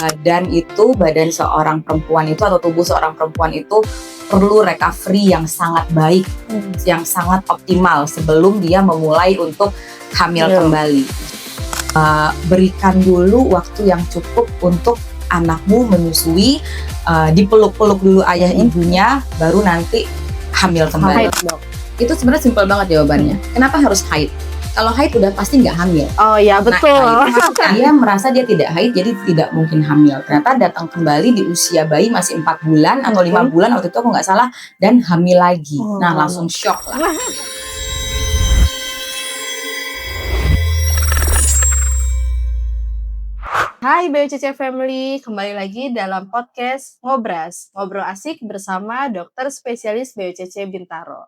badan seorang perempuan itu atau tubuh seorang perempuan itu perlu recovery yang sangat baik, yang sangat optimal sebelum dia memulai untuk hamil kembali. Berikan dulu waktu yang cukup untuk anakmu menyusui, dipeluk-peluk dulu ayah ibunya, baru nanti hamil kembali. Haid, Dok. Itu sebenarnya simpel banget jawabannya. Kenapa harus haid? Kalau haid udah pasti nggak hamil. Oh ya, betul. Nah, dia merasa dia tidak haid, jadi tidak mungkin hamil. Ternyata datang kembali di usia bayi masih 4 bulan atau 5 bulan waktu itu aku nggak salah, dan hamil lagi. Nah, langsung shock lah. Hai BOCC Family, kembali lagi dalam podcast Ngobras, ngobrol asik bersama dokter spesialis BOCC Bintaro.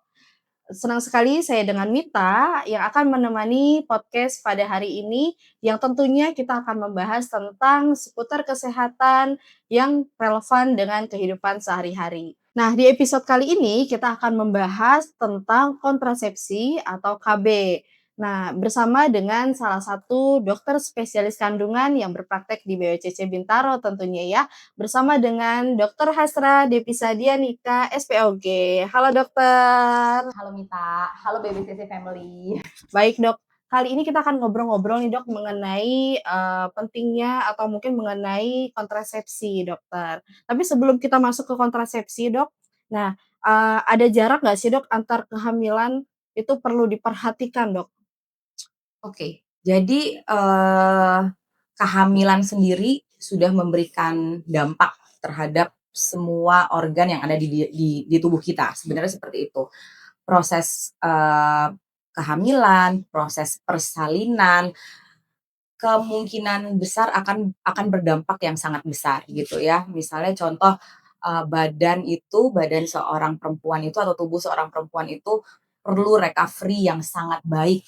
Senang sekali saya dengan Mita yang akan menemani podcast pada hari ini, yang tentunya kita akan membahas tentang seputar kesehatan yang relevan dengan kehidupan sehari-hari. Nah, di episode kali ini kita akan membahas tentang kontrasepsi atau KB. Nah, bersama dengan salah satu dokter spesialis kandungan yang berpraktek di BOCC Bintaro tentunya ya, bersama dengan Dr. Hasra Devisa Dianika, SPOG. Halo dokter. Halo Mita, halo BBCC Family. Baik dok, kali ini kita akan ngobrol-ngobrol nih dok mengenai pentingnya atau mungkin mengenai kontrasepsi dokter. Tapi sebelum kita masuk ke kontrasepsi dok, nah ada jarak nggak sih dok antar kehamilan itu perlu diperhatikan dok? Oke, jadi kehamilan sendiri sudah memberikan dampak terhadap semua organ yang ada di tubuh kita. Sebenarnya seperti itu. Proses kehamilan, proses persalinan, kemungkinan besar akan berdampak yang sangat besar gitu ya. Misalnya contoh, badan seorang perempuan itu atau tubuh seorang perempuan itu perlu recovery yang sangat baik,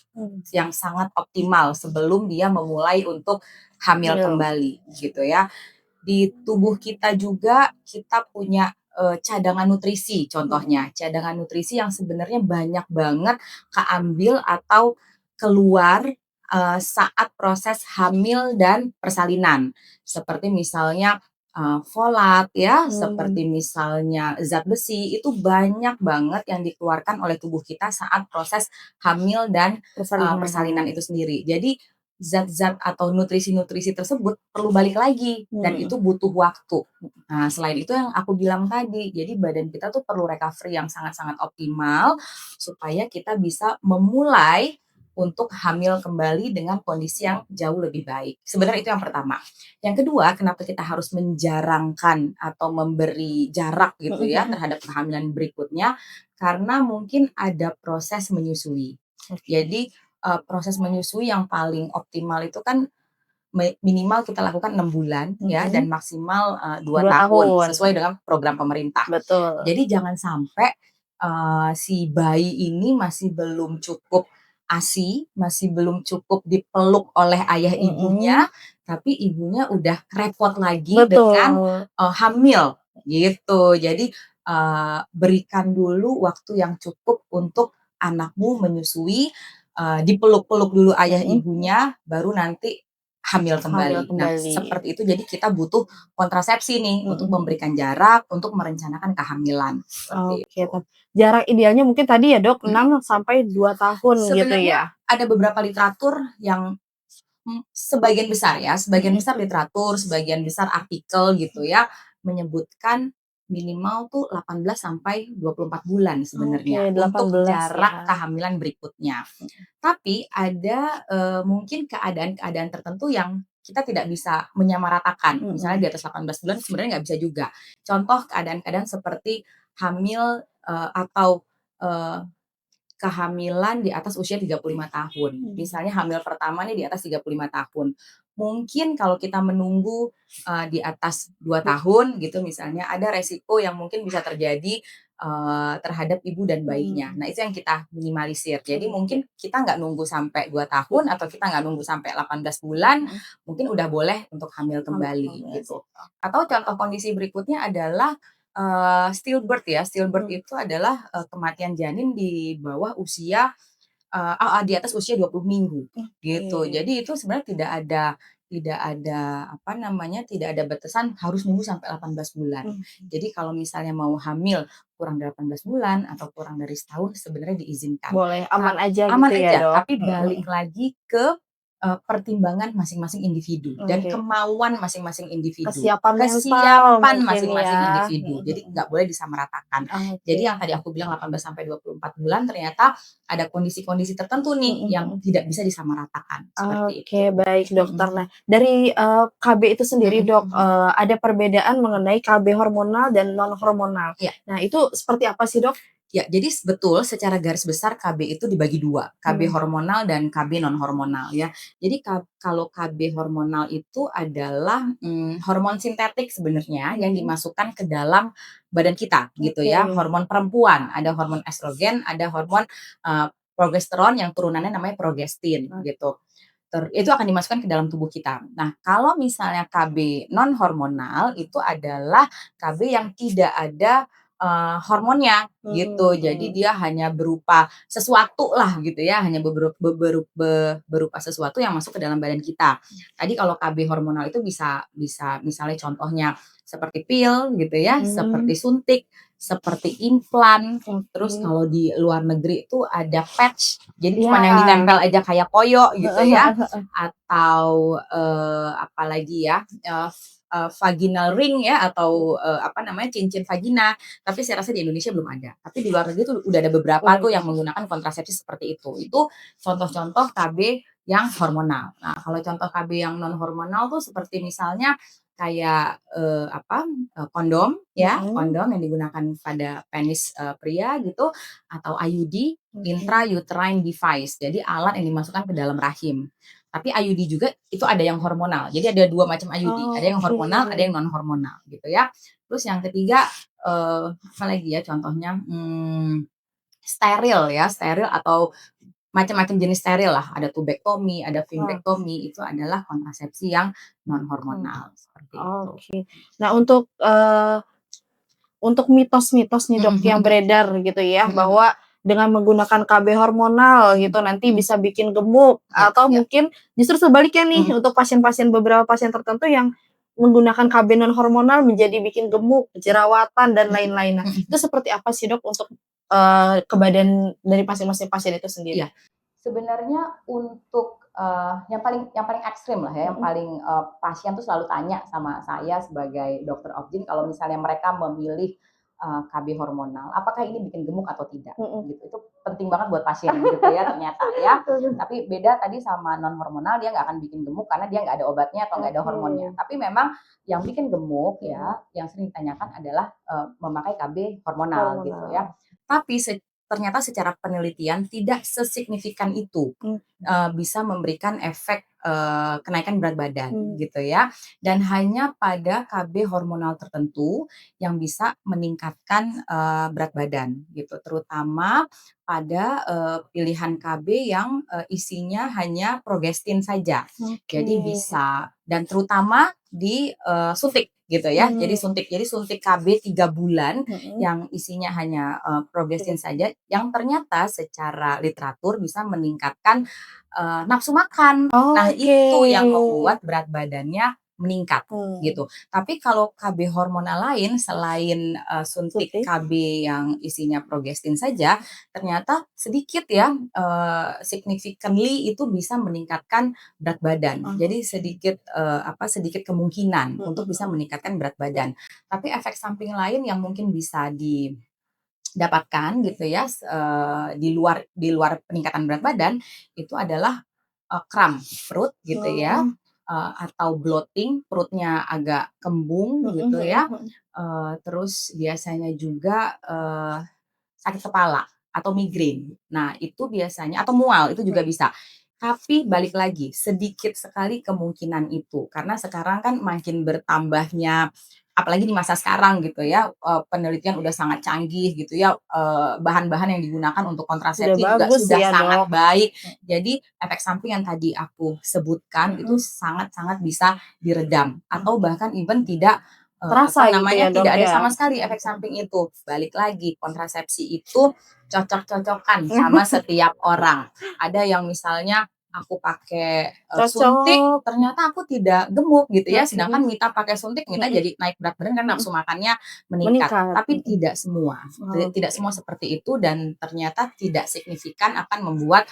yang sangat optimal sebelum dia memulai untuk hamil kembali gitu ya. Di tubuh kita juga kita punya cadangan nutrisi contohnya. Cadangan nutrisi yang sebenarnya banyak banget keambil atau keluar saat proses hamil dan persalinan. Seperti misalnya folat ya, seperti misalnya zat besi, itu banyak banget yang dikeluarkan oleh tubuh kita saat proses hamil dan persalinan itu sendiri. Jadi zat-zat atau nutrisi-nutrisi tersebut perlu balik lagi dan itu butuh waktu. Nah, selain itu yang aku bilang tadi, jadi badan kita tuh perlu recovery yang sangat-sangat optimal supaya kita bisa memulai untuk hamil kembali dengan kondisi yang jauh lebih baik. Sebenarnya itu yang pertama. Yang kedua, kenapa kita harus menjarangkan atau memberi jarak gitu ya terhadap kehamilan berikutnya? Karena mungkin ada proses menyusui. Jadi proses menyusui yang paling optimal itu kan minimal kita lakukan 6 bulan ya dan maksimal 2 tahun sesuai dengan program pemerintah. Betul. Jadi jangan sampai si bayi ini masih belum cukup ASI, masih belum cukup dipeluk oleh ayah ibunya, tapi ibunya udah repot lagi dengan hamil gitu. Jadi berikan dulu waktu yang cukup untuk anakmu menyusui, dipeluk-peluk dulu ayah ibunya, baru nanti hamil kembali. Nah, seperti itu. Jadi kita butuh kontrasepsi nih untuk memberikan jarak, untuk merencanakan kehamilan. Oke, jarak idealnya mungkin tadi ya dok 6 sampai 2 tahun gitu Sebenarnya ya. ada beberapa literatur yang sebagian besar literatur, sebagian besar artikel gitu ya, menyebutkan minimal tuh 18 sampai 24 bulan sebenarnya untuk 18 jarak ya. kehamilan berikutnya. Tapi ada mungkin keadaan-keadaan tertentu yang kita tidak bisa menyamaratakan. Misalnya di atas 18 bulan sebenarnya nggak bisa juga. Contoh keadaan-keadaan seperti hamil atau kehamilan di atas usia 35 tahun. Misalnya hamil pertama nih di atas 35 tahun. Mungkin kalau kita menunggu di atas 2 tahun gitu misalnya, ada resiko yang mungkin bisa terjadi terhadap ibu dan bayinya. Nah, itu yang kita minimalisir. Jadi mungkin kita nggak nunggu sampai 2 tahun atau kita nggak nunggu sampai 18 bulan, mungkin udah boleh untuk hamil kembali gitu. Atau contoh kondisi berikutnya adalah stillbirth ya. Stillbirth itu adalah kematian janin di bawah usia di atas usia 20 minggu gitu. Jadi itu sebenarnya tidak ada tidak ada apa namanya, tidak ada batasan harus nunggu sampai 18 bulan. Jadi kalau misalnya mau hamil kurang dari 18 bulan atau kurang dari setahun sebenarnya diizinkan. Boleh, aman aja Aman gitu ya, aja, Dok? tapi balik lagi ke, pertimbangan masing-masing individu dan Oke. kemauan masing-masing individu, Kesiapan mental kesiapan mungkin masing-masing ya? individu. Jadi nggak boleh disamaratakan. Jadi Oke. yang tadi aku bilang 18 sampai 24 bulan ternyata ada kondisi-kondisi tertentu nih yang tidak bisa disamaratakan, seperti itu. Oke, baik dokter. Mhm, Nah, dari, KB itu sendiri mhm, Dok, mhm. ada perbedaan mengenai KB hormonal dan non hormonal. Iya. Nah, itu seperti apa sih Dok? Ya, jadi betul secara garis besar KB itu dibagi 2, KB Mmm, hormonal dan KB non hormonal ya. Jadi kalau KB hormonal itu adalah, hormon sintetik sebenarnya yang mhm, dimasukkan ke dalam badan kita gitu oke. ya, hormon perempuan, ada hormon estrogen, ada hormon, progesteron yang turunannya namanya progestin gitu. Itu akan dimasukkan ke dalam tubuh kita. Nah, kalau misalnya KB non hormonal itu adalah KB yang tidak ada, hormonnya gitu. Jadi Mhm, dia hanya berupa sesuatu lah gitu ya, hanya berupa sesuatu yang masuk ke dalam badan kita. Tadi kalau KB hormonal itu bisa bisa misalnya contohnya seperti pil gitu ya, mhm, seperti suntik, seperti implan, terus oke. kalau di luar negeri itu ada patch, jadi Iya, cuman yang ditempel aja kayak koyo gitu heeh ya, heeh heeh. atau, apalagi ya, vaginal ring ya atau, apa namanya, cincin vagina, tapi saya rasa di Indonesia belum ada. Tapi di luar negeri tuh udah ada beberapa tuh yang Waduh, menggunakan kontrasepsi seperti itu. Itu contoh-contoh KB yang hormonal. Nah, kalau contoh KB yang non hormonal tuh seperti misalnya kayak, apa, kondom ya, mhm, kondom yang digunakan pada penis, pria gitu, atau IUD, oke. intrauterine device, jadi alat yang dimasukkan ke dalam rahim. Tapi IUD juga itu ada yang hormonal, jadi ada 2 macam IUD, ada Oh, yang oke. hormonal, ada yang non hormonal gitu ya. Terus yang ketiga, apalagi ya contohnya, steril ya, steril atau macam-macam jenis steril lah, ada tubektomi, ada Wah, fimbektomi, itu adalah kontrasepsi yang non mmm, hormonal, seperti itu. oke. Nah, untuk mitos-mitos nih Mhm, Dok yang mhm, beredar gitu ya, mhm, bahwa dengan menggunakan KB hormonal mhm, gitu nanti mhm, bisa bikin gemuk iya, atau iya, mungkin justru sebaliknya nih mhm, untuk beberapa pasien tertentu yang menggunakan KB non hormonal menjadi bikin gemuk, jerawatan dan mhm, lain-lain. Nah, itu mhm, seperti apa sih Dok untuk, ke badan dari masing-masing pasien itu sendiri? iya. Sebenarnya untuk, yang paling ekstrim lah ya, yang Mhm, paling, pasien tuh selalu tanya sama saya sebagai dokter obgyn kalau misalnya mereka memilih, KB hormonal, apakah ini bikin gemuk atau tidak, mhm. gitu. Itu penting banget buat pasien gitu ya ternyata ya. Tapi beda tadi sama non hormonal, dia nggak akan bikin gemuk karena dia nggak ada obatnya atau nggak ada Oke, hormonnya. Tapi memang yang bikin gemuk mhm, ya, yang sering ditanyakan adalah, memakai KB hormonal gitu ya. hormonal. Tapi ternyata secara penelitian tidak sesignifikan itu, Mmm, bisa memberikan efek, kenaikan berat badan mhm, gitu ya, dan hanya pada KB hormonal tertentu yang bisa meningkatkan, berat badan gitu, terutama pada, pilihan KB yang, isinya hanya progestin saja. oke, Jadi bisa dan terutama di, suntik gitu ya, mmm, jadi suntik KB 3 bulan mhm, yang isinya hanya, progestin oke. saja, yang ternyata secara literatur bisa meningkatkan, nafsu makan. Nah, Oke, itu yang membuat berat badannya meningkat, mmm, gitu. Tapi kalau KB hormonal lain selain, suntik suntik, KB yang isinya progestin saja, ternyata sedikit ya, significantly itu bisa meningkatkan berat badan. Jadi oke, sedikit, sedikit kemungkinan mhm untuk bisa mhm, meningkatkan berat badan. Tapi efek samping lain yang mungkin bisa didapatkan gitu ya, di luar peningkatan berat badan, itu adalah, kram perut gitu ya, oh, atau bloating, perutnya agak kembung mhm gitu mhm ya, mhm, terus biasanya juga, sakit kepala atau migrain. Nah, itu biasanya atau mual, itu juga bisa. Tapi balik lagi, sedikit sekali kemungkinan itu. Karena sekarang kan makin bertambahnya apalagi di masa sekarang gitu ya, penelitian udah sangat canggih gitu ya, bahan-bahan yang digunakan untuk udah kontrasepsi juga bagus sudah ya sangat Dok, baik. Jadi efek samping yang tadi aku sebutkan itu mhm, sangat-sangat bisa diredam atau oke, bahkan even tidak, terasa gitu ya Dok tidak ada ya? sama sekali efek samping itu. Balik lagi, kontrasepsi itu cocok-cocokan sama setiap orang. Ada yang misalnya aku pakai suntik, Cocok. ternyata aku tidak gemuk gitu ya. Mhm. Sedangkan Mita pakai suntik, Mita Mhm. jadi naik berat badan kan Mhm. nafsu makannya meningkat. Meningkat. Tapi tidak semua, tidak Oke. semua seperti itu dan ternyata tidak signifikan akan membuat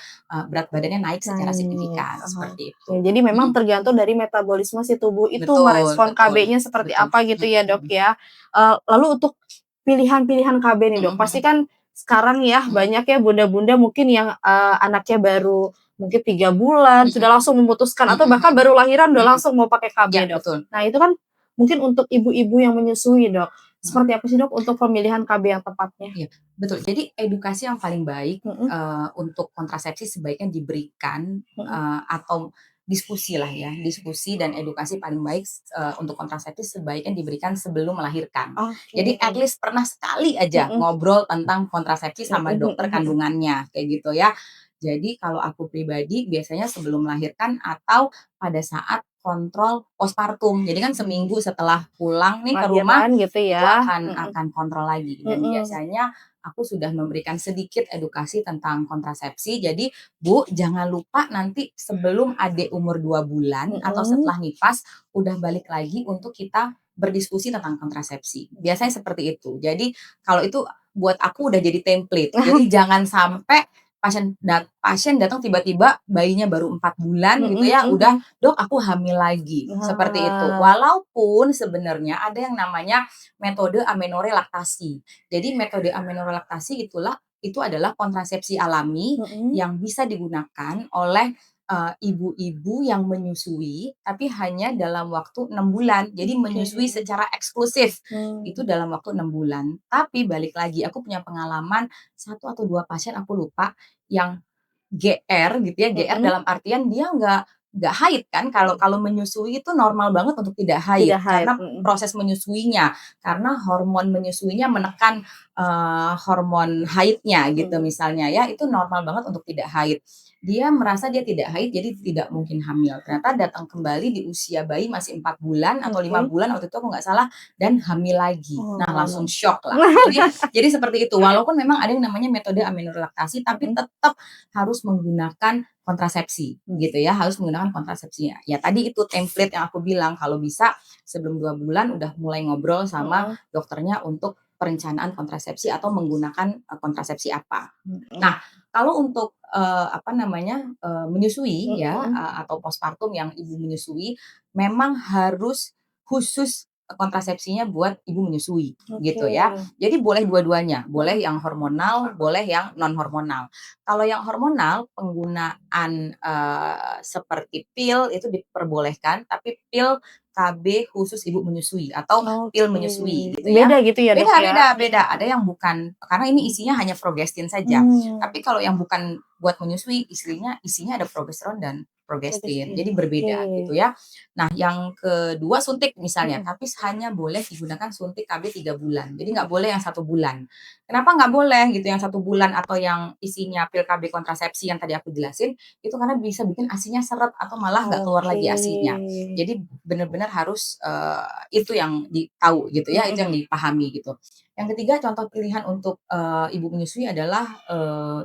berat badannya naik secara Naik, signifikan seperti oke. itu. Jadi memang Mhm. tergantung dari metabolisme si tubuh itu Betul, merespon betul, KB-nya seperti betul. apa gitu ya, Dok, Mhm. ya. Lalu untuk pilihan-pilihan KB nih, Mhm Dok, pasti mhm. kan sekarang ya Mhm. banyak ya bunda-bunda mungkin yang, anaknya baru mungkin 3 bulan Mhm. sudah langsung memutuskan Mhm atau bahkan mhm. baru lahiran udah Mhm. langsung mau pakai KB, Iya, Dok. betul. Nah itu kan mungkin untuk ibu-ibu yang menyusui, Dok. Mhm. Seperti apa sih, Dok, untuk pemilihan KB yang tepatnya? Iya, betul. Jadi edukasi yang paling baik, Mhm. untuk kontrasepsi sebaiknya diberikan, Mhm. atau diskusi lah ya, diskusi dan edukasi paling baik, untuk kontrasepsi sebaiknya diberikan sebelum melahirkan. Jadi at Oke. least pernah sekali aja Mhm. ngobrol tentang kontrasepsi Mhm sama mhm dokter mhm. kandungannya, kayak gitu ya. Jadi kalau aku pribadi biasanya sebelum melahirkan atau pada saat kontrol postpartum. Jadi kan seminggu setelah pulang nih ke rumah, Lahiran gitu itu ya? akan kontrol lagi dan Mhm. biasanya aku sudah memberikan sedikit edukasi tentang kontrasepsi. Jadi, Bu, jangan lupa nanti sebelum adik umur 2 bulan atau Mhm. setelah nifas udah balik lagi untuk kita berdiskusi tentang kontrasepsi. Biasanya seperti itu. Jadi, kalau itu buat aku udah jadi template. Jadi Oke. jangan sampai pasien datang tiba-tiba bayinya baru 4 bulan Mhm gitu ya, mhm udah, mhm. "Dok, aku hamil lagi." Seperti itu. Nah. Walaupun sebenarnya ada yang namanya metode amenorelaktasi. Jadi metode amenorelaktasi itu adalah kontrasepsi alami Mhm. yang bisa digunakan oleh, ibu-ibu yang menyusui, tapi hanya dalam waktu 6 bulan. Jadi Oke. menyusui secara eksklusif, itu Mmm. dalam waktu 6 bulan. Tapi balik lagi, aku punya pengalaman 1 atau 2 pasien aku lupa, yang GR gitu ya, GR Mhm. dalam artian dia nggak haid kan, kalau kalau menyusui itu normal banget untuk tidak haid, Tidak haid, karena mhm. proses menyusuinya, karena hormon menyusuinya menekan, hormon haidnya gitu Mhm. misalnya ya, itu normal banget untuk tidak haid. Dia merasa dia tidak haid, jadi tidak mungkin hamil. Ternyata datang kembali di usia bayi masih 4 bulan atau 5 Oke. bulan waktu itu aku nggak salah, dan hamil lagi. Nah langsung Oh. syok lah. Jadi seperti itu, walaupun memang ada yang namanya metode amenorelaktasi, tapi Mhm. tetap harus menggunakan kontrasepsi gitu ya, harus menggunakan kontrasepsinya. Ya tadi itu template yang aku bilang, kalau bisa sebelum 2 bulan udah mulai ngobrol sama Mhm. dokternya untuk perencanaan kontrasepsi atau menggunakan, kontrasepsi apa. Mhm. Nah, kalau untuk, apa namanya, menyusui ya, Mhm. atau postpartum yang ibu menyusui, memang harus khusus kontrasepsinya buat ibu menyusui, Oke. gitu ya. Jadi boleh dua-duanya, boleh yang hormonal, boleh yang non hormonal. Kalau yang hormonal penggunaan, seperti pil itu diperbolehkan, tapi pil KB khusus ibu menyusui atau pil Oke. menyusui gitu ya. Beda gitu ya, Dok, Beda ya? beda beda, ada yang bukan karena ini isinya hanya progestin saja. Mmm. Tapi kalau yang bukan buat menyusui, isinya ada progesteron dan progestin, Progestin, jadi oke. berbeda gitu ya. Nah, yang kedua suntik misalnya, Mhm. tapi hanya boleh digunakan suntik KB 3 bulan, jadi nggak boleh yang 1 bulan. Kenapa nggak boleh gitu yang 1 bulan atau yang isinya pil KB kontrasepsi yang tadi aku jelasin, itu karena bisa bikin ASI-nya seret atau malah nggak keluar Oke. lagi ASI-nya. Jadi benar-benar harus, itu yang tahu gitu ya, itu Mhm. yang dipahami gitu. Yang ketiga contoh pilihan untuk, ibu menyusui adalah,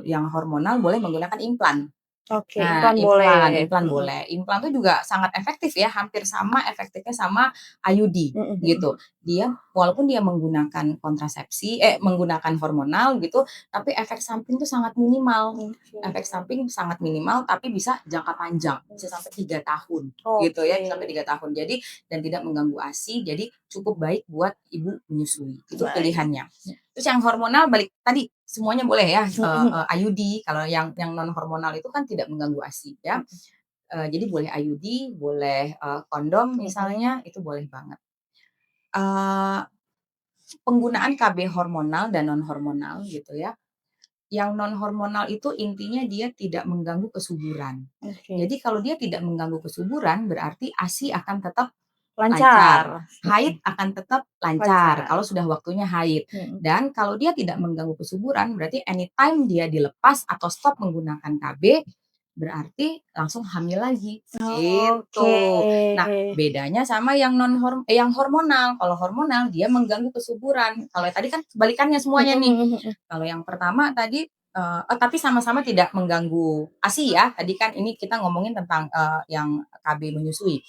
yang hormonal boleh menggunakan implan. Oke, Nah, implan implan boleh. implan Mhm. boleh. Implan tuh juga sangat efektif ya, hampir sama efektifnya sama IUD, Mhm mhm. gitu. Dia walaupun dia menggunakan kontrasepsi menggunakan hormonal gitu, tapi efek samping tuh sangat minimal. Oke. Efek samping sangat minimal, tapi bisa jangka panjang, bisa sampai 3 tahun, gitu ya, bisa Oke. sampai 3 tahun. Jadi dan tidak mengganggu ASI, jadi cukup baik buat ibu menyusui, itu Baik. pilihannya. Terus yang hormonal balik tadi, semuanya boleh ya, Mhm mhm. IUD, kalau yang non hormonal itu kan tidak mengganggu ASI ya, Mhm. jadi boleh IUD, boleh, kondom Mhm. misalnya, itu boleh banget. Eee, Penggunaan KB hormonal dan non hormonal gitu ya, yang non hormonal itu intinya dia tidak mengganggu kesuburan. Oke. Jadi kalau dia tidak mengganggu kesuburan berarti ASI akan tetap Lancar. lancar, Mhm. haid akan tetap lancar Lancar. kalau sudah waktunya haid. Mhm. Dan kalau dia tidak mengganggu kesuburan, berarti anytime dia dilepas atau stop menggunakan KB, berarti langsung hamil lagi, Oke. gitu. Nah, bedanya sama yang hormonal. Kalau hormonal dia mengganggu kesuburan. Kalau yang tadi kan kebalikannya semuanya Mhm nih. mhm mhm. Kalau yang pertama tadi Tapi sama-sama tidak mengganggu ASI ya. Tadi kan ini kita ngomongin tentang, yang KB menyusui.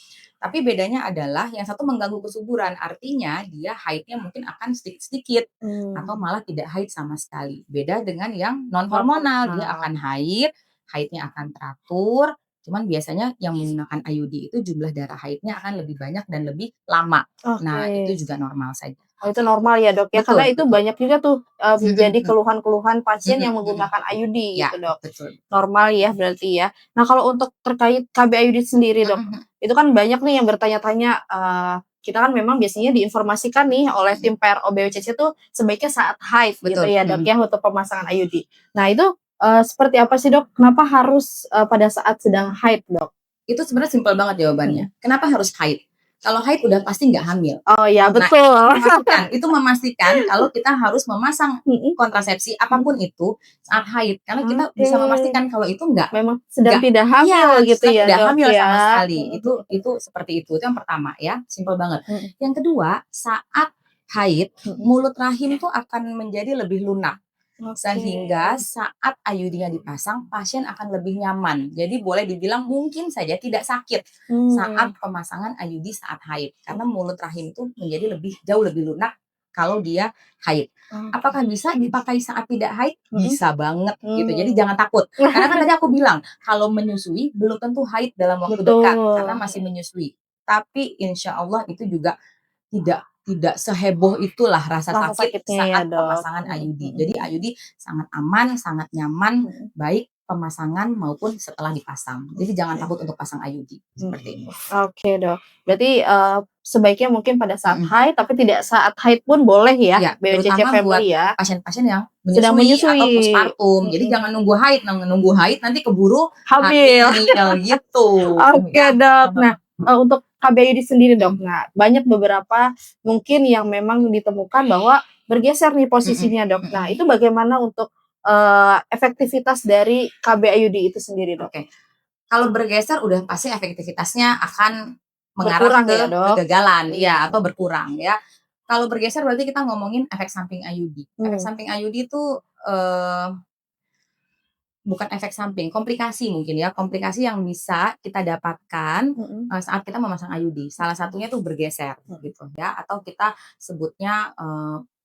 Tapi bedanya adalah yang satu mengganggu kesuburan, artinya dia haidnya mungkin akan sedikit-sedikit atau malah tidak haid sama sekali. Beda dengan yang non hormonal, dia Hormonal. akan haid, haidnya akan teratur, cuman biasanya yang menggunakan IUD itu jumlah darah haidnya akan lebih banyak dan lebih lama. Nah, itu Oke. juga normal saja. Oh, itu normal ya, Dok, ya? Karena Betul itu betul. banyak juga tuh, Mhm menjadi mhm. keluhan-keluhan pasien Mhm yang mhm. menggunakan IUD Ya, gitu, Dok. betul. Normal ya berarti ya. Nah, kalau untuk terkait KB IUD sendiri, Dok, Mhm mhm. itu kan banyak nih yang bertanya-tanya, kita kan memang biasanya diinformasikan nih oleh tim PRO BPJJ tuh sebaiknya saat haid gitu Betul, ya, Dok, mhm. ya, untuk pemasangan IUD. Nah, itu, seperti apa sih, Dok? Kenapa harus, pada saat sedang haid, Dok? Itu sebenarnya simpel banget jawabannya. Mhm. Kenapa harus haid? Kalau haid udah pasti nggak hamil. Oh, ya, Nah, betul. itu memastikan kalau kita harus memasang Mhm kontrasepsi mhm. apapun itu saat haid, karena kita Oke. bisa memastikan kalau itu Memang sedang nggak tidak hamil iya, gitu sedang ya, tidak Dok, hamil sama ya? sekali. Mhm Itu seperti itu yang pertama ya, simpel banget. mhm Yang kedua, saat haid, mhm. mulut rahim tuh akan menjadi lebih lunak. Oke. Sehingga saat IUD-nya dipasang, pasien akan lebih nyaman. Jadi boleh dibilang mungkin saja tidak sakit saat Mmm. pemasangan IUD saat haid. Karena mulut rahim itu menjadi jauh lebih lunak kalau dia haid. Oke. Apakah bisa dipakai saat tidak haid? Mhm. Bisa banget gitu. Jadi Mmm. jangan takut. Karena kan tadi aku bilang, kalau menyusui belum tentu haid dalam waktu dekat karena Betul. masih menyusui. Tapi insya Allah itu juga tidak seheboh itulah rasa Rasa sakit sakitnya ya, saat Dok. pemasangan Mhm IUD. mhm Jadi IUD sangat aman, sangat nyaman, mhm. baik pemasangan maupun setelah dipasang. Jadi jangan Oke. takut untuk pasang IUD, Mmm. seperti itu. Oke, Dok. Berarti, sebaiknya mungkin pada saat Mhm. haid, tapi tidak saat haid pun boleh ya, Iya, BPJJ terutama buat Family ya? pasien-pasien yang Sedang menyusui atau menyusui. postpartum. Jadi jangan Mhm. nunggu haid nanti keburu Hamil. hamil gitu. Oke, Ya, Dok. Nah, untuk KBID sendiri, Dok, mhm, nah banyak beberapa mungkin yang memang ditemukan bahwa bergeser nih mhm, posisinya, Dok. Nah, mhm. itu bagaimana untuk, efektivitas dari KBIUD itu sendiri, Dok? Oke. Kalau bergeser udah pasti efektivitasnya akan mengarah Berkurang ya, ke Dok? kegagalan, Iya. ya atau berkurang ya. Kalau bergeser berarti kita ngomongin efek samping IUD. Efek Mmm, samping IUD itu, bukan efek samping, komplikasi mungkin ya, komplikasi yang bisa kita dapatkan, mhm saat kita memasang IUD. Salah satunya tuh bergeser mhm. gitu ya, atau kita sebutnya,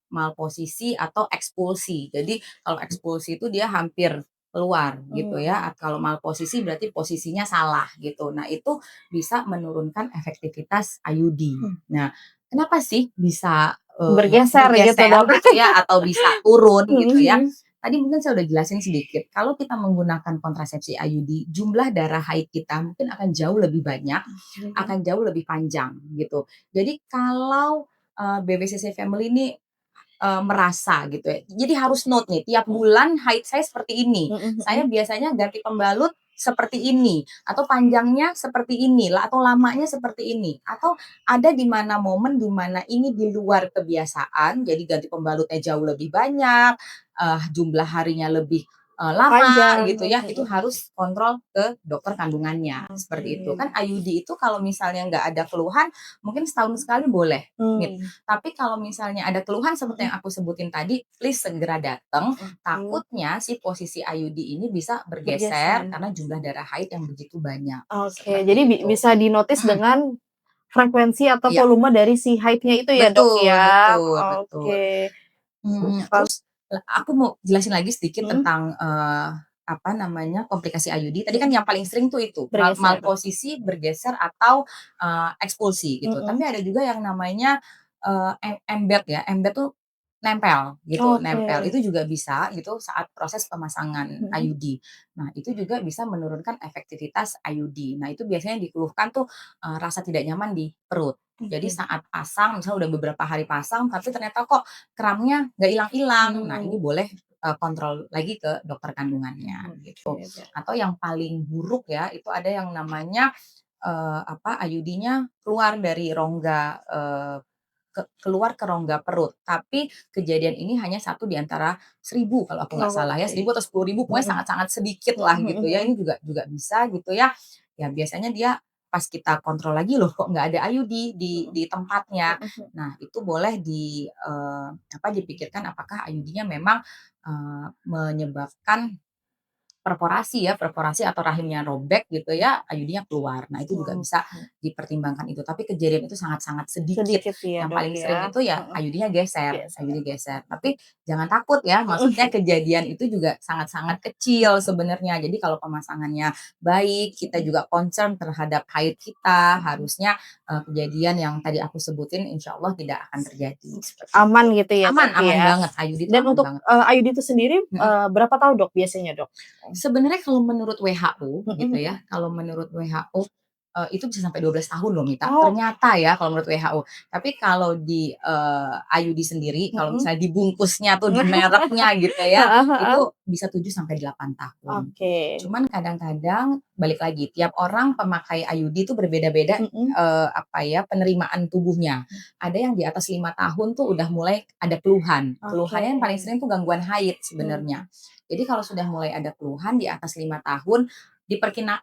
malposisi atau ekspulsi. Jadi kalau ekspulsi itu dia hampir keluar gitu Mmm, ya, kalau malposisi berarti posisinya salah gitu. Nah itu bisa menurunkan efektivitas IUD. mhm. Nah, kenapa sih bisa, Bergeser gitu, bergeser Dok? gitu ya atau bisa turun Mhm gitu ya? mhm. Tadi mungkin saya udah jelasin sedikit, kalau kita menggunakan kontrasepsi IUD, jumlah darah haid kita mungkin akan jauh lebih banyak, Oke. akan jauh lebih panjang gitu. Jadi kalau, BPCC Family ini, merasa gitu ya, jadi harus note nih, tiap Mhm bulan haid saya seperti ini, mhm saya mhm. biasanya ganti pembalut seperti ini, atau panjangnya seperti ini, atau lamanya seperti ini, atau ada di mana momen di mana ini di luar kebiasaan, jadi ganti pembalutnya jauh lebih banyak, jumlah harinya lebih, lama Panjang, gitu ya, itu mhm. harus kontrol ke dokter kandungannya, seperti itu. Oke. Kan IUD itu kalau misalnya nggak ada keluhan, mungkin setahun sekali boleh, gitu. Mmm, Tapi kalau misalnya ada keluhan seperti mhm. yang aku sebutin tadi, please segera datang, Oke. takutnya si posisi IUD ini bisa bergeser Bergeser. karena jumlah darah haid yang begitu banyak, Oke, jadi seperti itu. bisa di-notice Mhm, dengan frekuensi atau iya, volume dari si haid-nya itu ya, Dok, betul ya? betul betul. Oke. Kal Terus, aku mau jelasin lagi sedikit mhm, tentang, apa namanya, komplikasi IUD. Tadi kan yang paling sering tuh itu, bergeser. malposisi, bergeser, atau, ekspulsi gitu. Tapi Mhm. ada juga yang namanya, embed ya, embed tuh nempel gitu, Oke. nempel. Itu juga bisa gitu saat proses pemasangan Mhm IUD. Nah, itu juga bisa menurunkan efektivitas IUD. Nah, itu biasanya dikeluhkan tuh, rasa tidak nyaman di perut. Jadi mhm. saat pasang, misalnya udah beberapa hari pasang, tapi ternyata kok kramnya nggak hilang-hilang. Nah, ini Mmm, boleh, kontrol lagi ke dokter kandungannya, oke gitu. deh. Atau yang paling buruk ya, itu ada yang namanya, IUD-nya keluar dari rongga, keluar ke rongga perut. Tapi kejadian ini hanya satu di antara 1.000 kalau aku nggak salah ya, Oke. 1.000 atau 10.000, pokoknya Mhm. sangat-sangat sedikit lah Mhm gitu mhm ya. mhm. Ini juga juga bisa gitu ya. Ya biasanya dia pas kita kontrol lagi, loh kok nggak ada IUD di tempatnya. Nah, itu boleh dipikirkan apakah IUD-nya memang, menyebabkan perforasi atau rahimnya robek gitu ya, IUD-nya keluar. Nah, itu juga bisa dipertimbangkan itu, tapi kejadian itu sangat-sangat sedikit. Sedikit ya, Yang Dok, paling sering ya. itu ya IUD-nya geser Geser. IUD geser. Tapi jangan takut ya, maksudnya kejadian itu juga sangat-sangat kecil sebenarnya. Jadi kalau pemasangannya baik, kita juga concern terhadap haid kita, harusnya, kejadian yang tadi aku sebutin insya Allah tidak akan terjadi, seperti itu. Aman gitu ya, Aman Dok, aman ya. banget, IUD itu Dan aman untuk, banget. IUD itu sendiri, berapa tahun, Dok, biasanya, Dok? Sebenarnya kalau menurut WHO gitu ya, kalau menurut WHO, itu bisa sampai 12 tahun loh Mita, Oh. ternyata ya kalau menurut WHO. Tapi kalau di, IUD sendiri, kalau misalnya dibungkusnya tuh, di mereknya gitu ya, itu bisa 7 sampai 8 tahun. Oke. Cuman kadang-kadang balik lagi, tiap orang pemakai IUD itu berbeda-beda, penerimaan tubuhnya. Ada yang di atas 5 tahun tuh udah mulai ada keluhan. Keluhannya yang paling sering tuh gangguan haid sebenarnya. Jadi kalau sudah mulai ada keluhan di atas 5 tahun,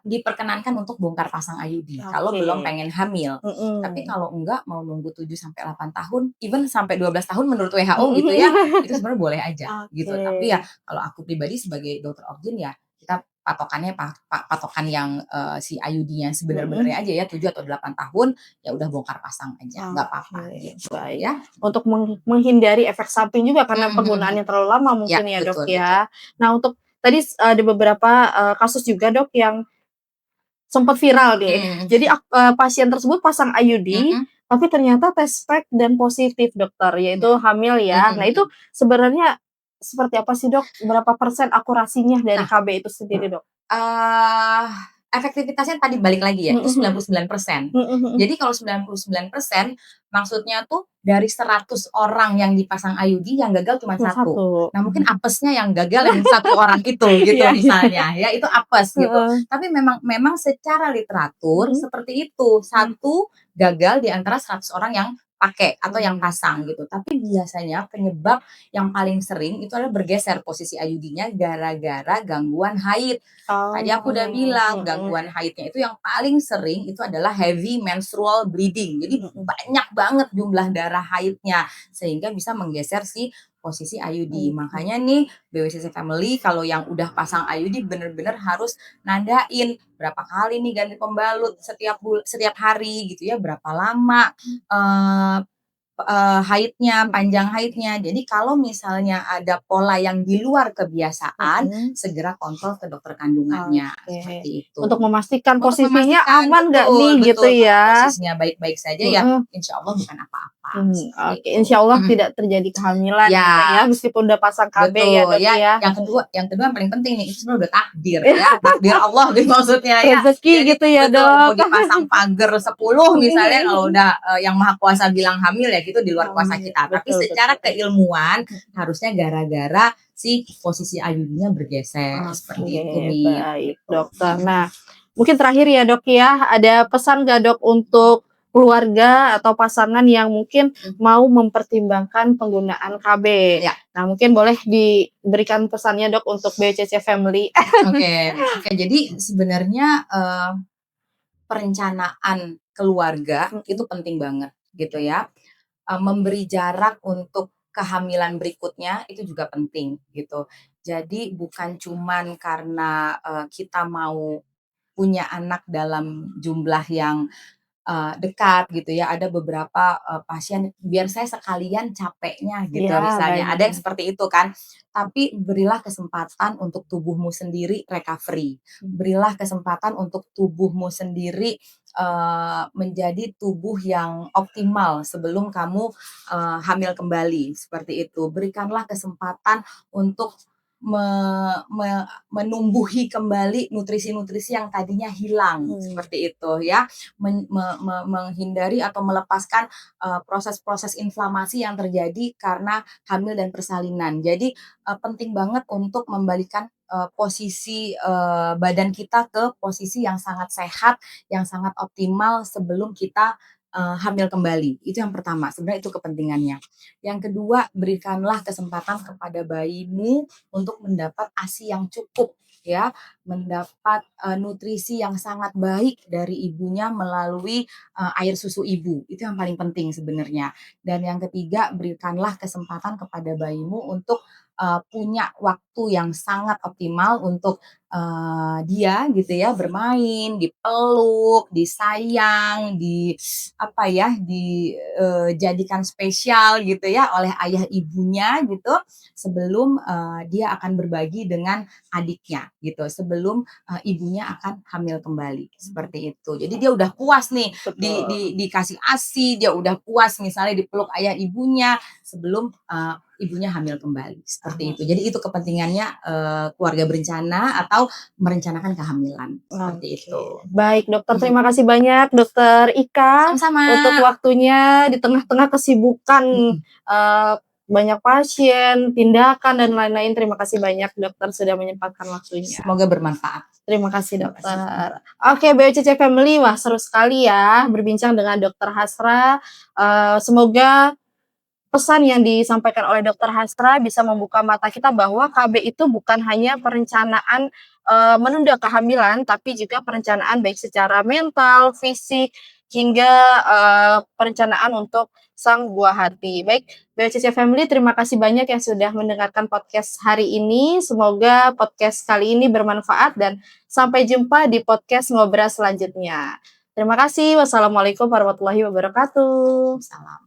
diperkenankan untuk bongkar pasang IUD kalau belum pengen hamil. Tapi kalau enggak mau nunggu 7 sampai 8 tahun, even sampai 12 tahun menurut WHO gitu ya, itu sebenarnya boleh aja gitu. Tapi ya kalau aku pribadi sebagai dokter obgyn ya, kita patokannya patokan yang, si IUD-nya sebenar-benarnya aja ya, 7 atau 8 tahun, ya udah bongkar pasang aja, nggak apa-apa gitu baik. ya. Untuk menghindari efek samping juga karena penggunaannya terlalu lama mungkin ya, Dok, betul, ya. Nah, untuk tadi ada beberapa, kasus juga, Dok, yang sempat viral nih. Jadi pasien tersebut pasang IUD, tapi ternyata tes pack dan positif, Dokter, yaitu hamil ya. Nah, itu sebenarnya seperti apa sih, Dok? Berapa persen akurasinya dari KB itu sendiri, Dok? Efektivitasnya tadi balik lagi ya, itu 99%. Jadi kalau 99% maksudnya tuh dari 100 orang yang dipasang IUD yang gagal cuma 1. Nah, mungkin apesnya yang gagal yang 1 orang itu gitu misalnya ya, itu apes gitu. Tapi memang secara literatur seperti itu, 1 gagal di antara 100 orang yang pakai atau yang pasang gitu. Tapi biasanya penyebab yang paling sering itu adalah bergeser posisi IUD-nya gara-gara gangguan haid. Tadi aku udah bilang gangguan haidnya itu yang paling sering itu adalah heavy menstrual bleeding. Jadi banyak banget jumlah darah haidnya sehingga bisa menggeser si posisi IUD. Makanya nih BWCC Family kalau yang udah pasang IUD bener-bener harus nandain berapa kali nih ganti pembalut setiap hari gitu ya, berapa lama haidnya, panjang haidnya. Jadi kalau misalnya ada pola yang di luar kebiasaan, segera kontrol ke dokter kandungannya, seperti itu. Untuk memastikan Untuk posisinya memastikan, aman nggak nih gitu betul, ya? posisinya baik-baik saja ya, insya Allah bukan apa-apa. Oke, insya Allah tidak terjadi kehamilan gitu ya, meskipun udah pasang KB ya, Dok, ya. Yang kedua yang paling penting nih, itu sebenarnya udah takdir ya, takdir Allah gitu maksudnya ya. Rezeki gitu ya, Betul, mau Dok. dipasang pagar 10 misalnya kalau udah yang Maha Kuasa bilang hamil ya gitu di luar kuasa kita. Tapi secara keilmuan harusnya gara-gara si posisi IUD-nya bergeser seperti itu nih. Baik, Dokter. Nah, mungkin terakhir ya, Dok, ya, ada pesan nggak, Dok, untuk keluarga atau pasangan yang mungkin mau mempertimbangkan penggunaan KB? Ya. Nah, mungkin boleh diberikan pesannya, Dok, untuk BWCC Family. Oke. Jadi sebenarnya perencanaan keluarga itu penting banget gitu ya. Memberi jarak untuk kehamilan berikutnya itu juga penting gitu. Jadi bukan cuman karena kita mau punya anak dalam jumlah yang dekat gitu ya, ada beberapa, pasien, "Biar saya sekalian capeknya," gitu Ya, misalnya, ada yang baik. seperti itu kan. Tapi berilah kesempatan untuk tubuhmu sendiri recovery, berilah kesempatan untuk tubuhmu sendiri, menjadi tubuh yang optimal sebelum kamu, hamil kembali, seperti itu. Berikanlah kesempatan untuk menumbuhi kembali nutrisi-nutrisi yang tadinya hilang, seperti itu ya. Menghindari atau melepaskan proses-proses inflamasi yang terjadi karena hamil dan persalinan. Jadi penting banget untuk membalikan posisi badan kita ke posisi yang sangat sehat, yang sangat optimal sebelum kita hamil kembali. Itu yang pertama, sebenarnya itu kepentingannya. Yang kedua, berikanlah kesempatan kepada bayimu untuk mendapat ASI yang cukup ya, mendapat, nutrisi yang sangat baik dari ibunya melalui, air susu ibu, itu yang paling penting sebenarnya. Dan yang ketiga, berikanlah kesempatan kepada bayimu untuk, punya waktu yang sangat optimal untuk, dia gitu ya, bermain, dipeluk, disayang, apa ya, dijadikan spesial gitu ya oleh ayah ibunya gitu, sebelum, dia akan berbagi dengan adiknya gitu, sebelum, ibunya akan hamil kembali, seperti itu. Jadi dia udah puas nih dikasih ASI, dia udah puas misalnya dipeluk ayah ibunya sebelum, ibunya hamil kembali, seperti itu. Jadi itu kepentingannya, keluarga berencana atau merencanakan kehamilan, seperti itu. Baik dokter, terima kasih banyak Dokter Ika Sama-sama. untuk waktunya di tengah-tengah kesibukan banyak pasien, tindakan dan lain-lain. Terima kasih banyak dokter sudah menyempatkan waktunya. Semoga bermanfaat. Terima kasih dokter. Oke, BOCC Family, wah seru sekali ya berbincang dengan Dokter Hasra. Semoga pesan yang disampaikan oleh Dokter Hasra bisa membuka mata kita bahwa KB itu bukan hanya perencanaan menunda kehamilan, tapi juga perencanaan baik secara mental, fisik, hingga perencanaan untuk sang buah hati. Baik, BOCC Family, terima kasih banyak yang sudah mendengarkan podcast hari ini. Semoga podcast kali ini bermanfaat dan sampai jumpa di podcast Ngobrol selanjutnya. Terima kasih. Wassalamualaikum warahmatullahi wabarakatuh. Salam.